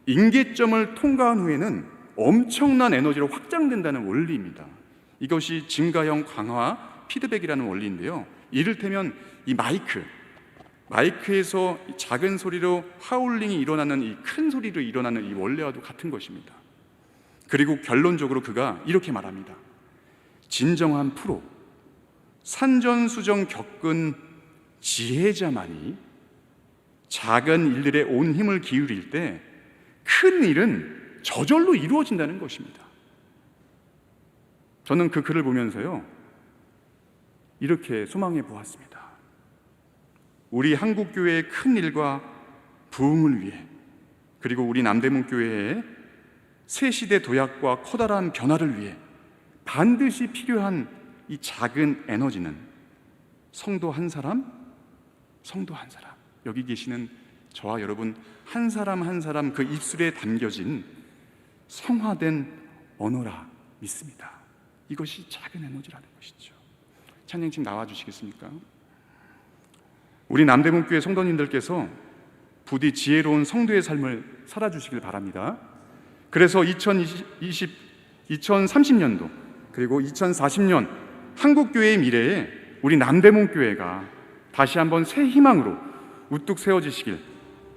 임계점을 통과한 후에는 엄청난 에너지로 확장된다는 원리입니다. 이것이 증가형 강화 피드백이라는 원리인데요, 이를테면 이 마이크에서 작은 소리로 하울링이 일어나는, 이 큰 소리로 일어나는 이 원리와도 같은 것입니다. 그리고 결론적으로 그가 이렇게 말합니다. 진정한 프로, 산전수정 겪은 지혜자만이 작은 일들에 온 힘을 기울일 때 큰 일은 저절로 이루어진다는 것입니다. 저는 그 글을 보면서요, 이렇게 소망해 보았습니다. 우리 한국교회의 큰 일과 부흥을 위해, 그리고 우리 남대문교회의 새시대 도약과 커다란 변화를 위해 반드시 필요한 이 작은 에너지는 성도 한 사람, 여기 계시는 저와 여러분 한 사람 그 입술에 담겨진 성화된 언어라 믿습니다. 이것이 작은 에너지라는 것이죠. 찬양팀 나와주시겠습니까? 우리 남대문교회 성도님들께서 부디 지혜로운 성도의 삶을 살아주시길 바랍니다. 그래서 2030년도 그리고 2040년 한국교회의 미래에 우리 남대문교회가 다시 한번 새 희망으로 우뚝 세워지시길,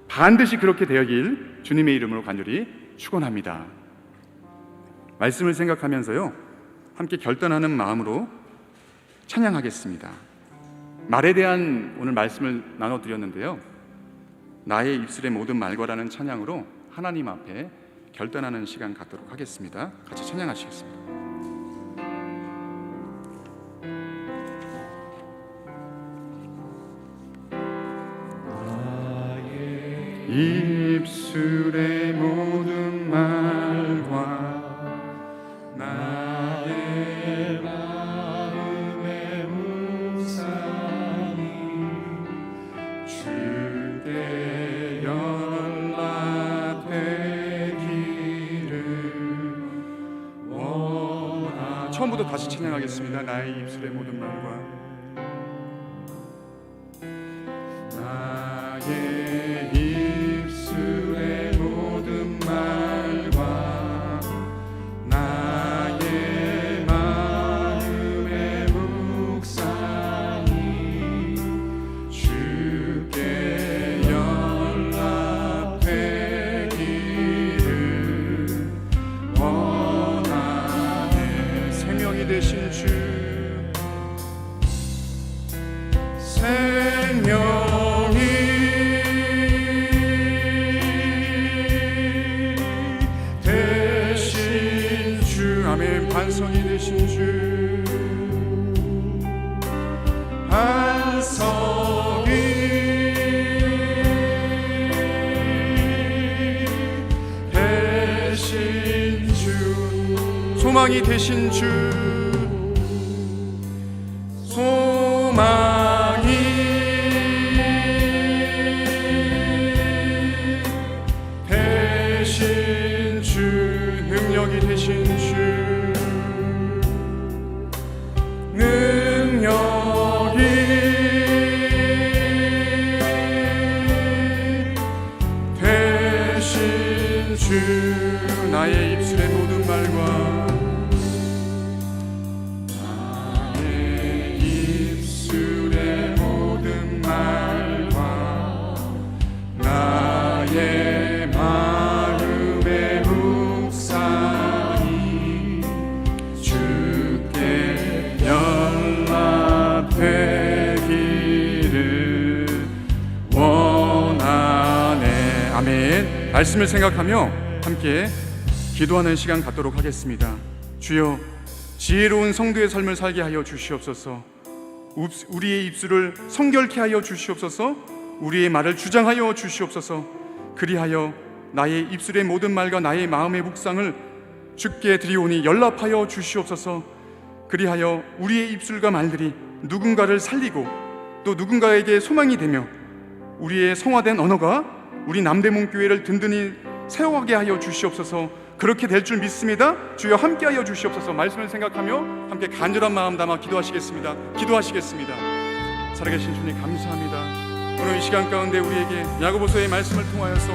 반드시 그렇게 되길 주님의 이름으로 간절히 축원합니다. 말씀을 생각하면서요, 함께 결단하는 마음으로 찬양하겠습니다. 말에 대한 오늘 말씀을 나눠드렸는데요, 나의 입술의 모든 말과라는 찬양으로 하나님 앞에 결단하는 시간 갖도록 하겠습니다. 같이 찬양하시겠습니다. 입술의 모든 말과 나의 마음의 묵상이 주께 연락되기를 원하노라. 처음부터 다시 찬양하겠습니다. 나의 입술의 모든 말과 나의 입술의 모든 말과 나의 마음의 묵상이 주께 연락되기를 원하네. 생명이 되신 주, 반성이 되신 주, 반성이 되신 주, 소망이 되신 주, 소망이 되신 주, 말씀을 생각하며 함께 기도하는 시간 갖도록 하겠습니다. 주여, 지혜로운 성도의 삶을 살게 하여 주시옵소서. 우리의 입술을 성결케 하여 주시옵소서. 우리의 말을 주장하여 주시옵소서. 그리하여 나의 입술의 모든 말과 나의 마음의 묵상을 주께 드리오니 연락하여 주시옵소서. 그리하여 우리의 입술과 말들이 누군가를 살리고 또 누군가에게 소망이 되며 우리의 성화된 언어가 우리 남대문 교회를 든든히 세워가게 하여 주시옵소서. 그렇게 될 줄 믿습니다. 주여 함께하여 주시옵소서. 말씀을 생각하며 함께 간절한 마음 담아 기도하시겠습니다. 살아계신 주님 감사합니다. 오늘 이 시간 가운데 우리에게 야고보서의 말씀을 통하여서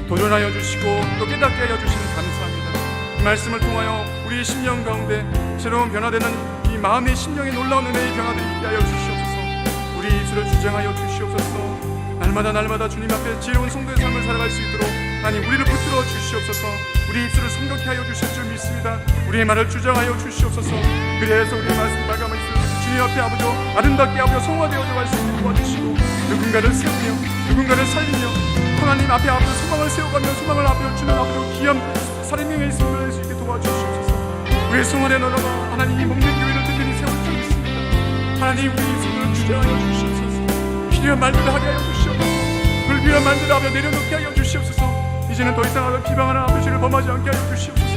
도전하여 주시고 또 깨닫게 하여 주시는 감사합니다. 이 말씀을 통하여 우리의 심령 가운데 새로운 변화되는 이 마음의 심령의 놀라운 은혜의 변화들이 있게 하여 주시옵소서. 우리 입술을 주장하여 주시옵소서. 날마다 주님 앞에 지혜로운 성도의 삶을 살아갈 수 있도록 하나님 우리를 붙들어 주시옵소서. 우리 입술을 성격케 하여 주실 줄 믿습니다. 우리의 말을 주장하여 주시옵소서. 그래서 우리의 말씀 말감을 주님 앞에 아버지 아름답게 아버지 성화되어져 갈 수 있게 도와주시고 누군가를 세우며 누군가를 살리며 하나님 앞에 아버지 소망을 세워가며 소망을 앞에 주는 아버지 귀한 사랑의 있음을 할 수 있게 도와주시옵소서. 우리의 성화된 언어가 하나님 이 먹는 교회를 든든히 세울 줄 믿습니다. 하나님 우리 입술을 주장하여 주시옵소서. 필요한 말들을 하게 하여 주시옵소서. 불필요한 말들을 앞에 내려놓게 하여 주시옵소서. 이제는 더 이상 아버지 비방하는 아버지를 범하지 않게 하여 주시옵소서.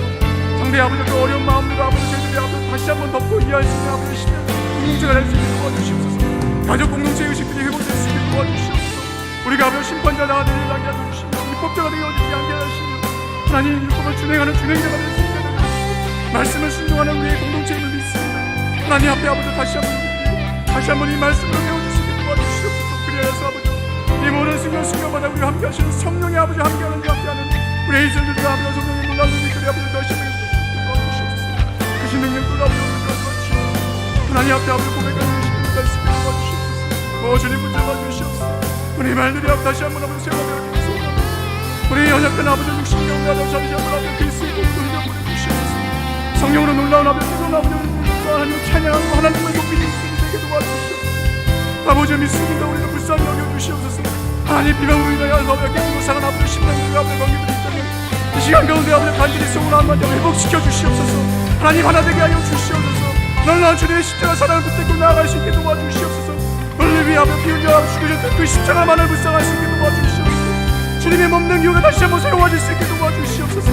상대 아버지 그 어려운 마음들을 아버지 저희들이 아버지 다시 한번 덮고 이해할 수 있는 아버지 시대 공동체가 될 수 있게 도와주시옵소서. 가족 공동체 의식들이 회복될 수 있게 도와주시옵소서. 우리가 아버지 심판자 나가는 일을 하게 하여 주시며 율법자가 되어지지 않게 하시며 하나님 율법을 준행하는 준행자가 될 수 있게 하여 주시며 말씀을 순종하는 우리의 공동체임을 믿습니다. 하나님 앞에 아버지 다시 한번 이 말씀을 배워주시게 도와주시옵소서. 그래서 아버지 이 모든 순간마다 우리와 함께 하시는 성령의 아버지 함께하는 함께하는 우리 이전들과 아버지 성령의 놀라운 일들이 아버지 다시 도와주시옵소서. 그 신능력을 아버지 도와주시옵소서. 하나님 앞에 아버지 고백하는 신능을 갈 수 있게 도와주시옵소서. 주님 붙잡아 주시옵소서. 우리 말들이 앞 다시 한번 아버지 세워되어 기도합니다. 우리 연약한 아버지 육신령을 아버지 다시 한번 아버지 그리스도의 공동체를 보내주시옵소서. 성령으로 놀라운 아버지 뜨거운 아버지 하나님을 찬양하고 하나님을 높이는 일들이 되게 도와주시옵소서. 아버지 믿습니다. 우리를 불쌍히 여겨주시옵소서. 하나님 비방으로 인하여 깨지고 상한 아버지 심령들이 아버지 관계들이 있다면 이 시간 가운데 아버지 간절히 속을 한마디 회복시켜 주시옵소서. 하나님 하나 되게 하여 주시옵소서. 놀라운 주님의 십자가 사랑을 붙들고 나아갈 수 있게 도와주시옵소서. 오늘 위해 아버지 비운자 죽으셨던 그 십자가만을 불쌍할 수 있게 도와주시옵소서. 주님의 몸된 교회가 다시 한번 새로워질 수 있게 도와주시옵소서.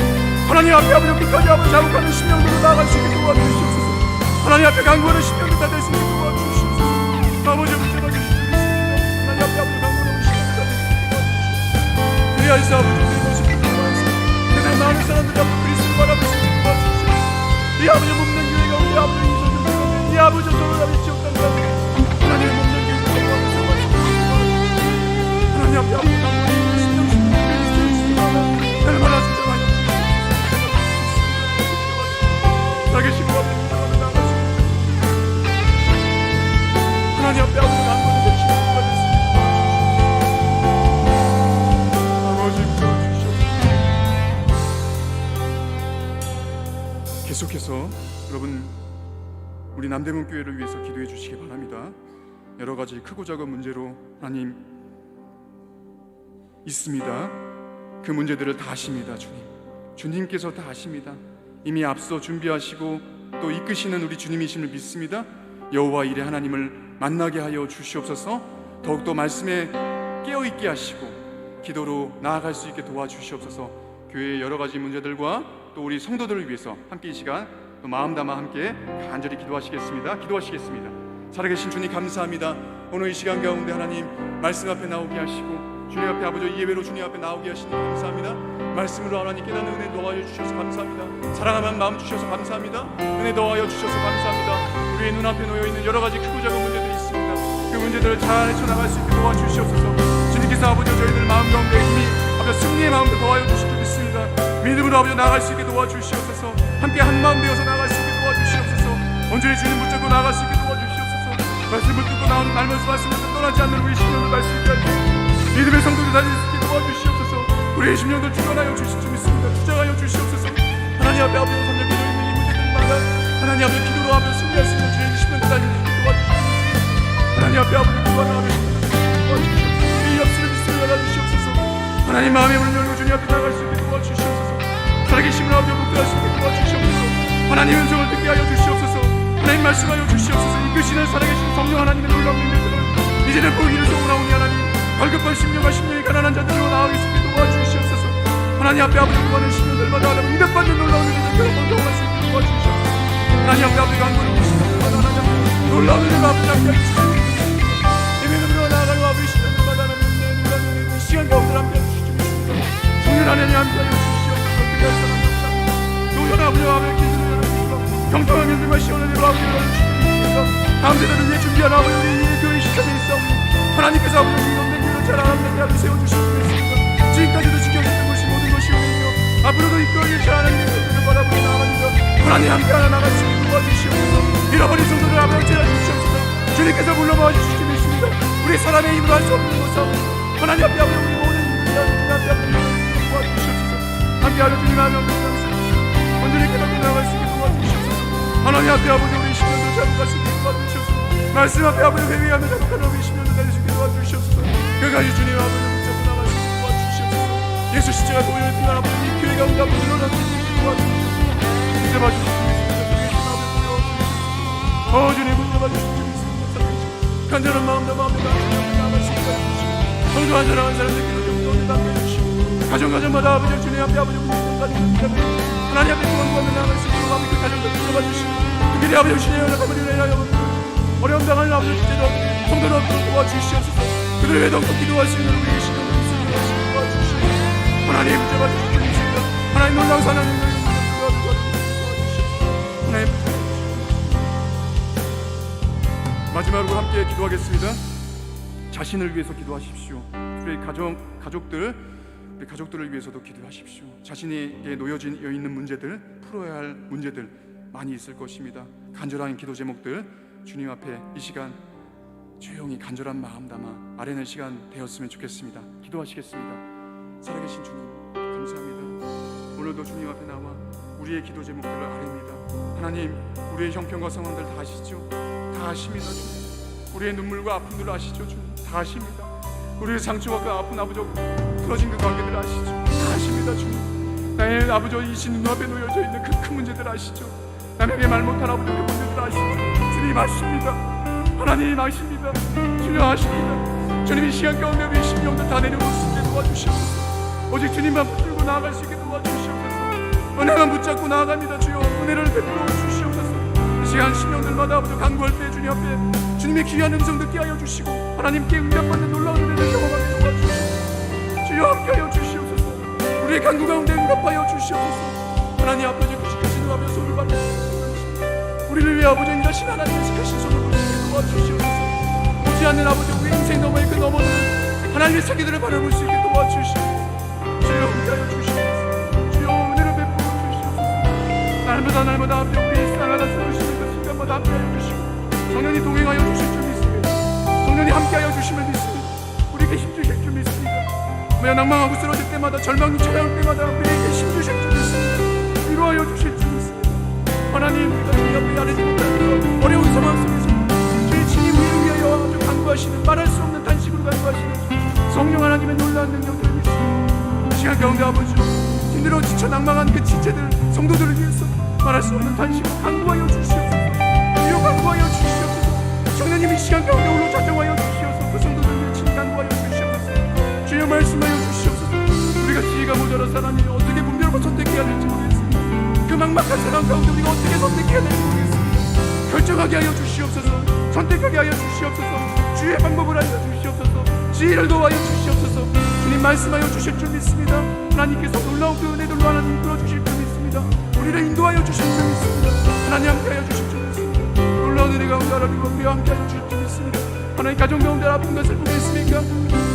하나님 앞에 아버지 끝까지 아버지 자국하는 심령들로 나아갈 수 있게 도와주시옵소서. 하나님 앞에 강구하는 심령들 다 될 수 있게 도와주시옵소서. 아버지 붙잡아 주시옵소서. 하나님 앞에 아버지 강구하는 심령들 다 될 수 있게 도와주시옵소서. 그리하여서 아버지 우리 모습을 도와주시옵소서. 세상 많은 사람들이 아버지 그리스도를 바라볼 수 있게 도와주시옵소서. 이 아버지 몸된 교회가 우리 아버지 이소들 이 아버지 저를 아버지 지옥당 가운데 하나님의 몸된 교회를 도와주시옵소서. 하나님 앞에 아버지 강구하는 심령들 얼마나 주장하여 살계시고 아버지 주장하며 나아갈 수 있게 하나님 앞에 아버지 강구하는 대신 아버지 부어주시옵소서. 계속해서 여러분 우리 남대문 교회를 위해서 기도해 주시기 바랍니다. 여러 가지 크고 작은 문제로 하나님 있습니다. 그 문제들을 다 아십니다. 주님께서 다 아십니다. 이미 앞서 준비하시고 또 이끄시는 우리 주님이심을 믿습니다. 여호와 일의 하나님을 만나게 하여 주시옵소서. 더욱더 말씀에 깨어있게 하시고 기도로 나아갈 수 있게 도와주시옵소서. 교회의 여러 가지 문제들과 또 우리 성도들을 위해서 함께 이 시간 또 마음 담아 함께 간절히 기도하시겠습니다. 살아계신 주님 감사합니다. 오늘 이 시간 가운데 하나님 말씀 앞에 나오게 하시고 주님 앞에 아버지 예배로 주님 앞에 나오게 하시니 감사합니다. 말씀으로 하나님 깨닫는 은혜 더하여 주셔서 감사합니다. 사랑하는 마음 주셔서 감사합니다. 은혜 더하여 주셔서 감사합니다. 우리의 눈앞에 놓여있는 여러 가지 크고 작은 문제들이 있습니다. 그 문제들을 잘 헤쳐나갈 수 있게 도와주시옵소서. 주님께서 아버지 저희들 마음 가운데 이미 아버지 승리의 마음도 더하여 주실 줄 믿습니다. 믿음으로 아버지 나아갈 수 있게 도와주시옵소서. 함께 한 마음 되어서 나아갈 수 있게 도와주시옵소서. 온전히 주님 붙잡고 나아갈 수 있게 도와주시옵소서. 말씀을 듣고 나오는 말씀을 떠나지 않는 우리 심령을 갈 수 있게 하시고 믿음의 성도들 다닐 수 있게 도와주시옵소서. 우리의 심령들 주관하여 주실 줄 믿습니다. 주장하여 주시옵소서. 하나님 앞에 아버지 선생님이 있는 이 문제들마다 하나님 앞에 기도로 하며 승리할 수 있는 주의 심령들 다닐 수 있게 도와주시옵소서. 하나님 앞에 아버지 주관하며 도와주시옵소서. 이 역사를 믿음을 받아주시옵소서. 하나님 마음의 문을 열고 주님 앞에 나갈 수 있게 도와주시옵소서. 살아계심을 아버지 복도할 수 있게 도와주시옵소서. 하나님의 음성을 듣게 하여 주시옵소서. 하나님 말씀하여 주시옵소서. 이끄시는 살아계신 성령 하나님의 놀라운 능력들을 이제는 보기를 소원하오니 하나님 갈급한 심령과 심령이 가난한 자들로 나아갈 수 있게 도와주시옵소서. 하나님 앞에 아버지 구하는 심령들마다 하나님 응답받는 놀라운 은혜를 경험할 수 있게 도와주시옵소서. 하나님 앞에 아버지 간구를 보시는 것마다 하나님 놀라운 은혜가 아버지 함께 해주시옵소서. 예배드리러 나아가는 아버지 심령들마다 하나님 이 시간 가운데 함께 해주시옵소서. 성령 하나님 함께 해주시옵소서. 그리할 사람 없다. 노전 아버지와 아버지 기술을 열어주시고 경통한 일들과 시원한 일로 아버지를 열어주시옵소서. 다음 세대를 위해 준비한 아버지 우리 교회 시간에 있사오니 하나님께서 아버지 우리 이런 길을 잘 아람되게 하여 세워주시옵소서. 지금까지도 지켜주신 것이 모든 것이 오니며 앞으로도 이끌어줄 자 하나님의 뜻을 바라보며 나아갑니다. 하나님 함께 하나 나갈 수 있게 도와주시옵소서. 잃어버린 성도를 아버지 찾아주시옵소서. 주님께서 불러모아 주실 줄 믿습니다. 우리 사람의 힘으로 할 수 없는 것을 하나님 앞에 아버지 우리 모든 힘을 주님 앞에 아버지 도와주시옵소서. 함께 하여 주님 하며 감사합니다. 온전히 깨닫고 나아갈 수 있게 도와주시옵소서. 하나님 앞에 아버지 우리 심령도 잡고 갈 수 있게 도와주시옵소서. 말씀 앞에 아버지 회개하며 잡고가는 우리 심령도 낼 수 있게 도와주시옵소서. 끝까지 주님 아버지 붙잡고 나갈 수 있게 도와주시옵소서. 예수 십자가 보혈을 통한 아버지 이 교회 가운데 아버지 늘어날 수 있게 도와주시옵소서. 붙잡아 주시옵소서. 주님 붙잡아 주시옵소서. 간절한 마음도 나아갈 수 있게 도와주시옵소서. 성도 한사랑한 사람들끼리 좀 남겨주시고 가정마다 아버지 주님 앞에 아버지 우리 하나님 앞에 구원구하며 나아갈 수 있도록 아버지 그 가정도 붙잡아 주시고 특별히 아버지 주님의 연락하버리는 애하여 어려움 당하는 아버지 주제도 성도를 없도록 도와주시옵소서. 그들을 외동도 기도할 수 있는 우리 시간을 도와주시옵소서. 하나님 붙잡아 주시옵소서. 하나님 놀라운 하나님을 도와주시옵소서. 하나님 마지막으로 함께 기도하겠습니다. 자신을 위해서 기도하십시오. 특별히 우리 가족들을 위해서도 기도하십시오. 자신에게 놓여져 있는 문제들, 풀어야 할 문제들 많이 있을 것입니다. 간절한 기도 제목들 주님 앞에 이 시간 조용히 간절한 마음 담아 아뢰는 시간 되었으면 좋겠습니다. 기도하시겠습니다. 살아계신 주님 감사합니다. 오늘도 주님 앞에 나와 우리의 기도 제목들을 아뢰입니다. 하나님 우리의 형편과 상황들 다 아시죠? 다 아십니다 주님. 우리의 눈물과 아픔들을 아시죠 주님. 다 아십니다. 우리의 상처와 그 아픈 아버지 풀어진 그 관계들을 아시죠. 다 아십니다 주님. 나의 아버지 이신 눈앞에 놓여져 있는 그 큰 문제들 아시죠. 남에게 말 못한 아버지 그 문제들 아시죠. 주님 아십니다. 하나님 아십니다. 주님 아십니다. 주님 이 시간 가운데 우리 심령들 다 내려놓을 수 있게 도와주시옵소서. 오직 주님만 붙들고 나아갈 수 있게 도와주시옵소서. 은혜만 붙잡고 나아갑니다 주여. 은혜를 베풀어 주시옵소서. 이 시간 심령들마다 아버지 간구할 때 주님 앞에 주님의 귀한 음성 듣게 하여 주시고 하나님께 응답받는 놀라운 은혜를 경험하게 도와주시옵소서. 주여 함께하여 주시옵소서. 우리의 간구 가운데 응답하여 주시옵소서. 하나님 아버지 구식하신 눈앞에 손을 받는 우리를 위해 아버지 인자신 하나님의 지키신 손을 보시게 도와주시옵소서. 오지 않는 아버지 우리 인생 너머의 그 너머는 하나님의 세계들을 바라볼 수 있게 도와주시옵소서. 주여 함께하여 주시옵소서. 주여 은혜를 베풀어 주시옵소서. 날마다 아버지 우리 일상하다 쓰러지는 그 순간마다 함께하여 주시고 성령이 동행하여 주실 줄 믿습니다. 성령이 함께하여 주심을 믿습니다. 우리에게 힘주실 줄 믿습니다. 우리가 낭망하고 쓰러질 때마다 절망이 찾아올 때마다 우리에게 힘주실 줄 믿습니다. 위로하여 주실 줄 믿습니다. 하나님 우리가 주님 앞에 아뢰지 못하는 어려운 상황 속에서 주의 친히 우리를 위하여 아주 간구하시는 말할 수 없는 단식으로 간구하시는 성령 하나님의 놀라운 능력들을 믿습니다. 이 시간 가운데 아버지 힘들어 지쳐 낭망한 그 지체들 성도들을 위해서 말할 수 없는 단식으로 간구하여 주시옵소서. 주여 간구하여 주시옵소서. 성령님 이 시간 가운데 홀로 작정하여 주시옵소서. 그 성도들을 친히 간구하여 주시옵소서. 주여 말씀하여 주시옵소서. 우리가 지혜가 모자라 사람이 어떻게 분별하고 선택해야 될지 모르겠습니다. 그 막막한 상황 가운데 우리가 어떻게 선택해야 될지 모르겠습니다. 결정하게 하여 주시옵소서. 선택하게 하여 주시옵소서. 주의 방법을 알려 주시옵소서. 지혜를 도와여 주시옵소서. 주님 말씀하여 주실 줄 믿습니다. 하나님께서 놀라운 그 은혜들로 하나님 이끌어 주실 줄 믿습니다. 우리를 인도하여 주실 줄 믿습니다. 하나님 함께하여 주실 줄 믿습니다. 놀라운 은혜 가운데 하나님과 우리와 함께하여 주실 줄 믿습니다. 하나님 가정 가운데 아픈 것을 보겠습니까?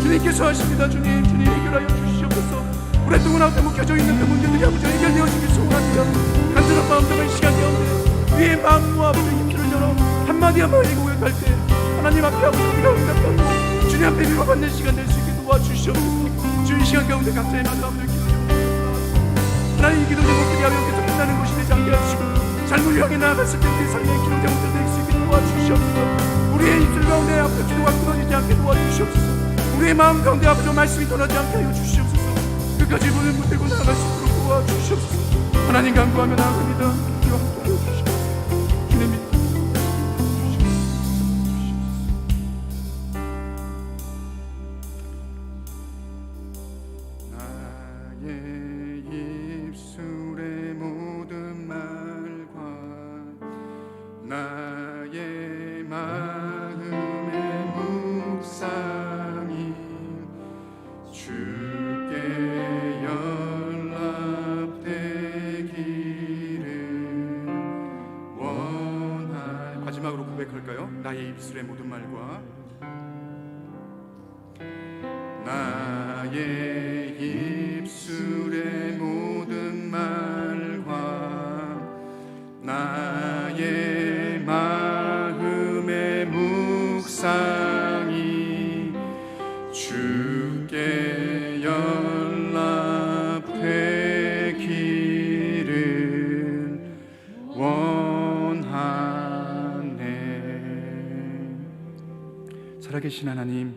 주님께서 하십니다. 주님 해결하여 주시옵소서. 오랫동안 앞에 묵혀져 있는 그 문제들이 아버지 해결되어지길 소원합니다. 간절한 마음 담은 시간 가운데 위의 마음과 아버지 입술을 열어 한마디 고백할 때 하나님 앞에 아버지 우리가 응답받고 주님 앞에 위로받는 시간 될 수 있게 도와주시옵소서. 주의 시간 가운데 각자의 마음을 기도 제목들 하나님 이 기도 제목들이 하나님께서 끝나는 것이 되지 않게 하시고 잘못 향해 나아갔을 때 우리 삶의 기도 제목들 될 수 있게 도와주시옵소서. 우리의 입술 가운데 아버지 기도가 끊어지지 않게 도와주시옵소서. 우리의 마음 가운데 아버지 말씀이 떠나지 않게 하여 주시옵소서. 끝까지 문을 못들고 나아갈 수 있도록 도와주시옵소서. 하나님 간구하며 나아갑니다. 우리와 함께 해주시옵소서. 주님 믿습니다. 나의 마음의 묵상이 주께 연락되기를 원하네. 마지막으로 고백할까요? 나의 입술의 모든 말과 나의 입술의 모든 말과 나의 마음의 묵상이 주께 연락되기를 원하네. 살아계신 하나님,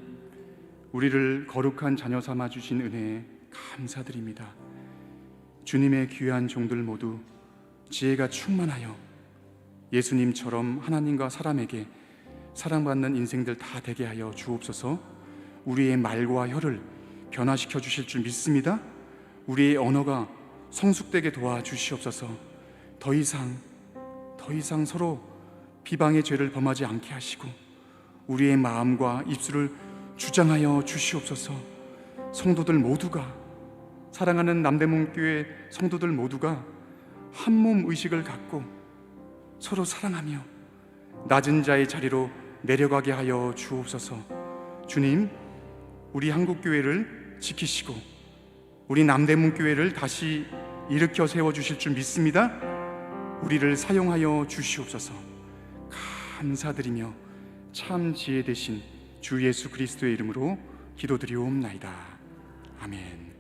우리를 거룩한 자녀 삼아 주신 은혜에 감사드립니다. 주님의 귀한 종들 모두 지혜가 충만하여 예수님처럼 하나님과 사람에게 사랑받는 인생들 다 되게 하여 주옵소서. 우리의 말과 혀를 변화시켜 주실 줄 믿습니다. 우리의 언어가 성숙되게 도와주시옵소서. 더 이상 서로 비방의 죄를 범하지 않게 하시고 우리의 마음과 입술을 주장하여 주시옵소서. 성도들 모두가, 사랑하는 남대문교회 성도들 모두가 한 몸 의식을 갖고 서로 사랑하며 낮은 자의 자리로 내려가게 하여 주옵소서. 주님, 우리 한국교회를 지키시고 우리 남대문교회를 다시 일으켜 세워주실 줄 믿습니다. 우리를 사용하여 주시옵소서. 감사드리며 참 지혜 되신 주 예수 그리스도의 이름으로 기도드리옵나이다. 아멘.